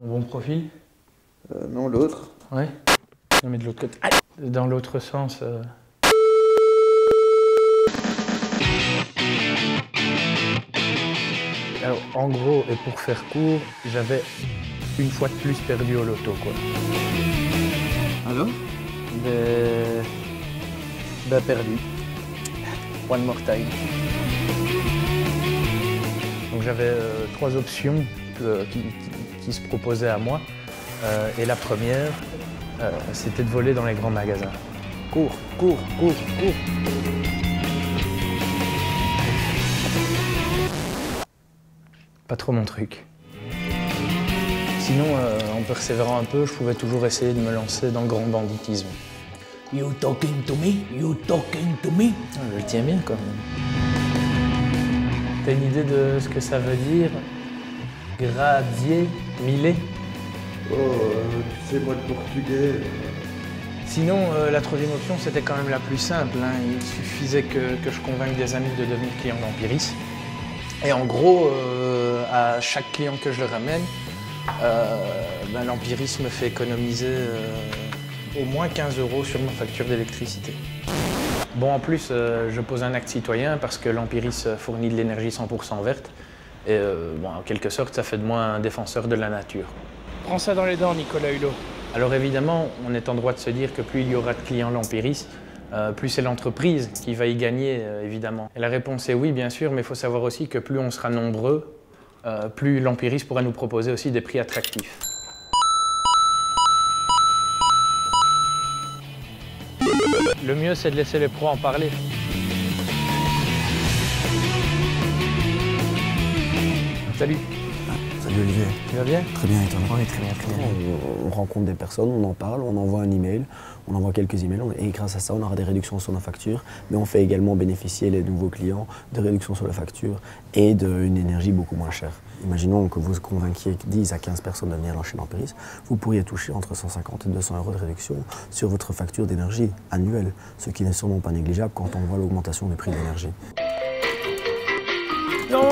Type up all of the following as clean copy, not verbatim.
Bon profil? Non, l'autre. Ouais. Non mais de l'autre côté. Dans l'autre sens. Alors en gros, et pour faire court, j'avais une fois de plus perdu au loto quoi. Alors? Perdu. One more time. Donc j'avais 3 options qui se proposaient à moi. Et la première, c'était de voler dans les grands magasins. Cours, cours, cours, cours. Pas trop mon truc. Sinon, en persévérant un peu, je pouvais toujours essayer de me lancer dans le grand banditisme. You talking to me? You talking to me? Je le tiens bien quand même. T'as une idée de ce que ça veut dire? Gradier, miller? Oh, tu sais, moi, le portugais. Sinon, la troisième option, c'était quand même la plus simple. Hein. Il suffisait que je convainque des amis de devenir client d'Empiris. Et en gros, à chaque client que je le ramène, l'Empiris me fait économiser au moins 15 € sur ma facture d'électricité. Bon, en plus, je pose un acte citoyen parce que l'Empiris fournit de l'énergie 100% verte. Et en quelque sorte, ça fait de moi un défenseur de la nature. Prends ça dans les dents, Nicolas Hulot. Alors évidemment, on est en droit de se dire que plus il y aura de clients l'Empiris, plus c'est l'entreprise qui va y gagner, évidemment. Et la réponse est oui, bien sûr, mais il faut savoir aussi que plus on sera nombreux, plus l'Empiris pourra nous proposer aussi des prix attractifs. Le mieux, c'est de laisser les pros en parler. Salut. Salut Olivier. Tu vas bien? Très bien, et toi? Oui, très bien, très bien. On rencontre des personnes, on en parle, on envoie un email, on envoie quelques emails et grâce à ça, on aura des réductions sur nos factures. Mais on fait également bénéficier les nouveaux clients de réductions sur la facture et d'une énergie beaucoup moins chère. Imaginons que vous convainquiez 10 à 15 personnes de venir chez l'Empiris, vous pourriez toucher entre 150 et 200 € de réduction sur votre facture d'énergie annuelle, ce qui n'est sûrement pas négligeable quand on voit l'augmentation des prix de l'énergie. Non!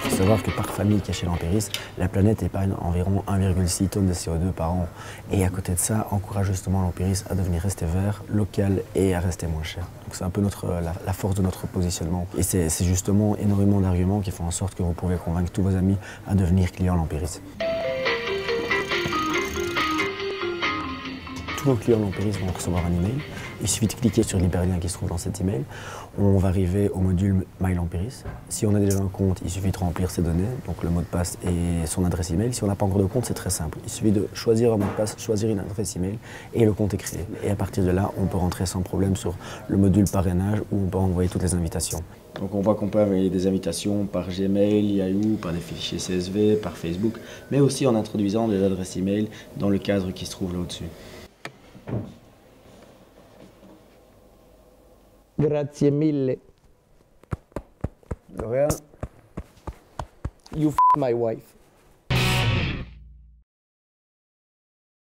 Il faut savoir que par famille qui est chez l'Empiris, la planète épargne environ 1,6 tonnes de CO2 par an. Et à côté de ça, encourage justement l'Empiris à devenir rester vert, local et à rester moins cher. Donc c'est un peu la force de notre positionnement. Et c'est justement énormément d'arguments qui font en sorte que vous pouvez convaincre tous vos amis à devenir clients l'Empiris. Tous nos clients l'Empiris vont recevoir un email. Il suffit de cliquer sur l'hyperlien qui se trouve dans cet email. On va arriver au module My l'Empiris. Si on a déjà un compte, il suffit de remplir ses données, donc le mot de passe et son adresse email. Si on n'a pas encore de compte, c'est très simple. Il suffit de choisir un mot de passe, choisir une adresse email et le compte est créé. Et à partir de là, on peut rentrer sans problème sur le module parrainage où on peut envoyer toutes les invitations. Donc on voit qu'on peut envoyer des invitations par Gmail, Yahoo, par des fichiers CSV, par Facebook, mais aussi en introduisant des adresses email dans le cadre qui se trouve là au-dessus. Grazie mille. De rien. You f my wife.